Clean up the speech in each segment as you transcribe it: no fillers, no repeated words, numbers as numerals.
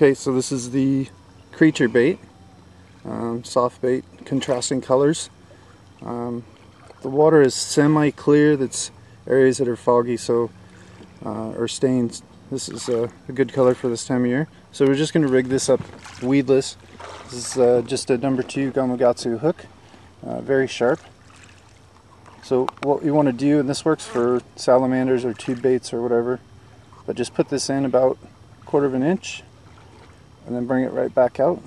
Okay, so this is the creature bait, soft bait, contrasting colors. The water is semi-clear. That's areas that are foggy, so or stains. This is a good color for this time of year. So we're just going to rig this up weedless. This is just a number 2 Gamakatsu hook, very sharp. So what you want to do, and this works for salamanders or tube baits or whatever, but just put this in about 1/4 inch and then bring it right back out.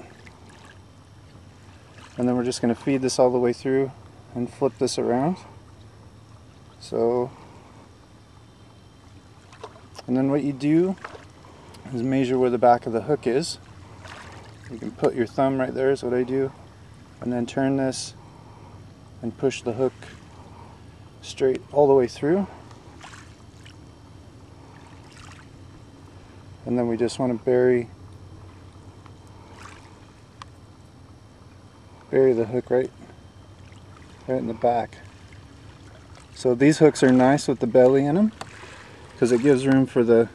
And then we're just going to feed this all the way through and flip this around. So, and then what you do is measure where the back of the hook is. You can put your thumb right there, is what I do, and then turn this and push the hook straight all the way through. And then we just want to bury the hook right in the back. So these hooks are nice with the belly in them because it gives room for the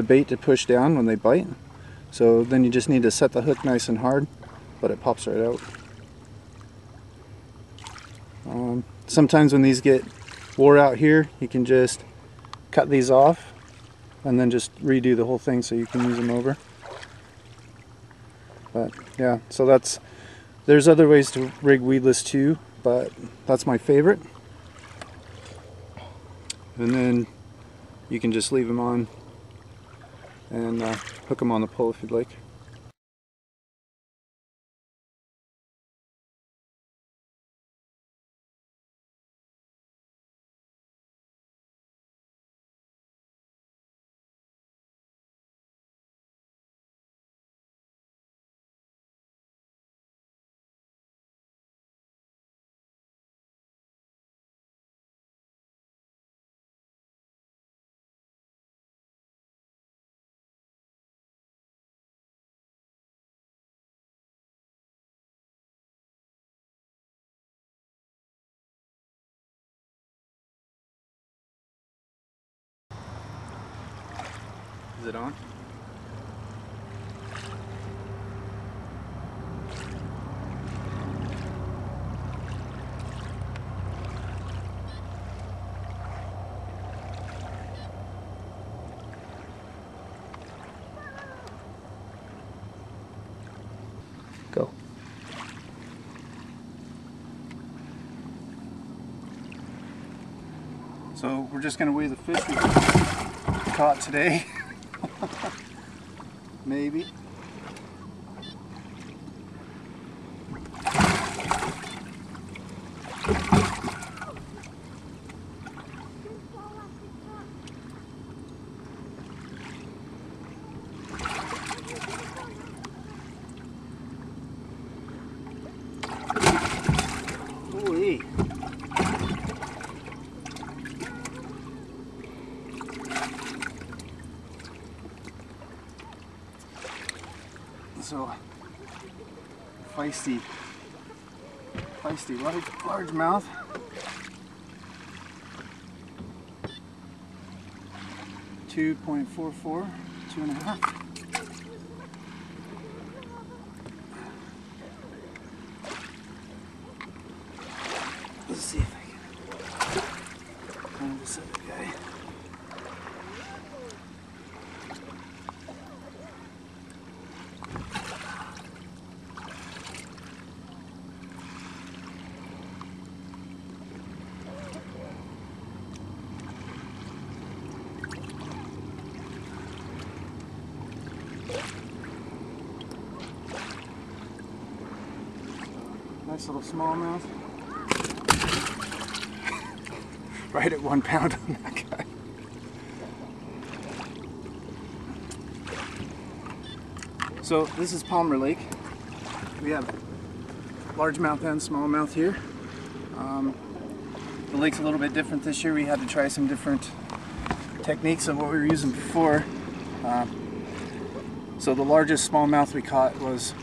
bait to push down when they bite. So then you just need to set the hook nice and hard, but it pops right out. Sometimes when these get wore out here, you can just cut these off and then just redo the whole thing so you can use them over. But yeah, so there's other ways to rig weedless too, but that's my favorite. And then you can just leave them on and hook them on the pole if you'd like. Is it on? Go. So we're just going to weigh the fish we caught today. Maybe. Holy. So feisty, large mouth. .44, 2.5. Let's see if I can find this other guy. Nice little smallmouth. Right at 1 pound on that guy. So this is Palmer Lake. We have largemouth and smallmouth here. The lake's a little bit different this year. We had to try some different techniques of what we were using before. So the largest smallmouth we caught was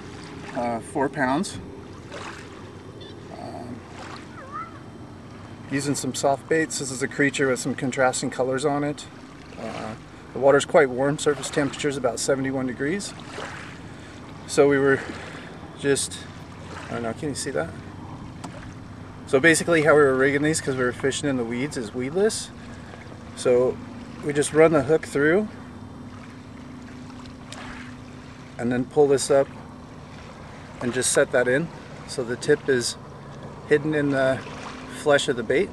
4 pounds. Using some soft baits. This is a creature with some contrasting colors on it. The water's quite warm, surface temperature is about 71 degrees. So we were just, I don't know, can you see that? So basically how we were rigging these, because we were fishing in the weeds, is weedless. So we just run the hook through and then pull this up and just set that in. So the tip is hidden in the flesh of the bait.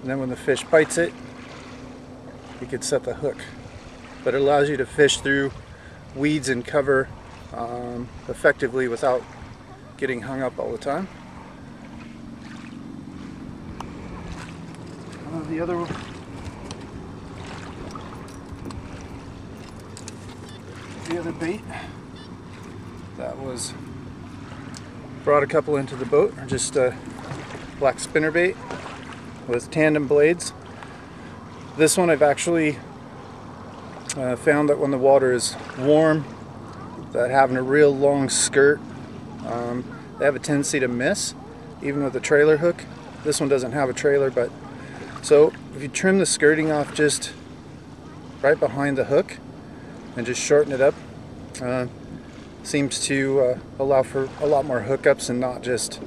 And then when the fish bites it, you could set the hook. But it allows you to fish through weeds and cover effectively without getting hung up all the time. The other bait that was brought a couple into the boat are just a black spinner bait with tandem blades. This one I've actually found that when the water is warm, that having a real long skirt, they have a tendency to miss, even with a trailer hook. This one doesn't have a trailer, but so if you trim the skirting off just right behind the hook and just shorten it up, seems to allow for a lot more hookups and not just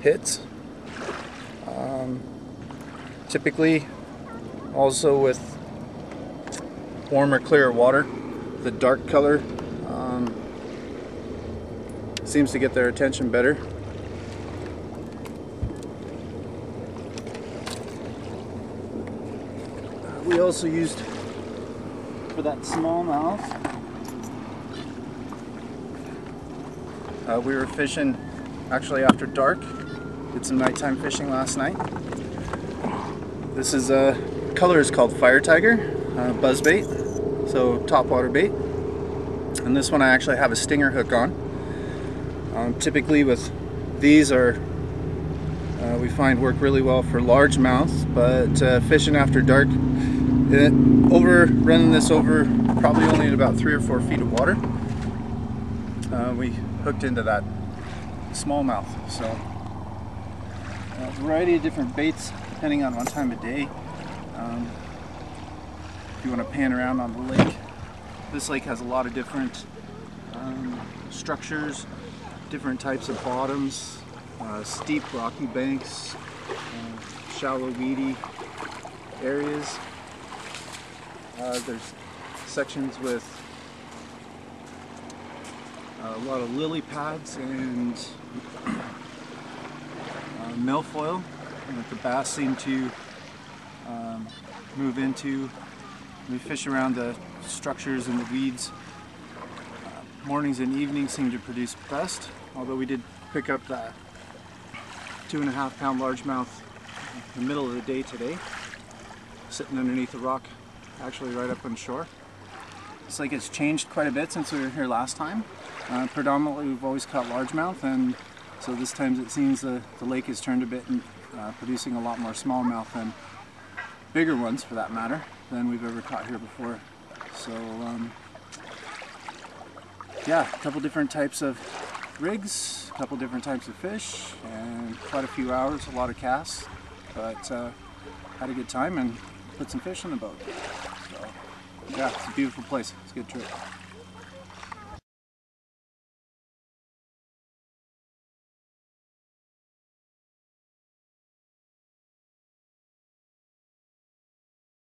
hits. Typically, also with warmer, clearer water, the dark color seems to get their attention better. We also used, for that smallmouth, we were fishing actually after dark. Did some nighttime fishing last night. This is color is called Fire Tiger, buzz bait, so topwater bait. And this one I actually have a stinger hook on. Typically with these we find work really well for largemouth, but fishing after dark, running this over probably only in about 3 or 4 feet of water, we hooked into that smallmouth. So a variety of different baits depending on what time of day. If you want to pan around on the lake, this lake has a lot of different structures, different types of bottoms, steep rocky banks, shallow weedy areas. There's sections with a lot of lily pads and milfoil that the bass seem to move into. We fish around the structures and the weeds. Mornings and evenings seem to produce best, although we did pick up that 2.5 pound largemouth in the middle of the day today, sitting underneath a rock, actually right up on shore. It's like it's changed quite a bit since we were here last time. Predominantly we've always caught largemouth, and so this time it seems the lake has turned a bit and producing a lot more smallmouth and bigger ones, for that matter, than we've ever caught here before. So yeah, a couple different types of rigs, a couple different types of fish, and quite a few hours, a lot of casts, but had a good time and put some fish in the boat. So yeah, it's a beautiful place. It's a good trip.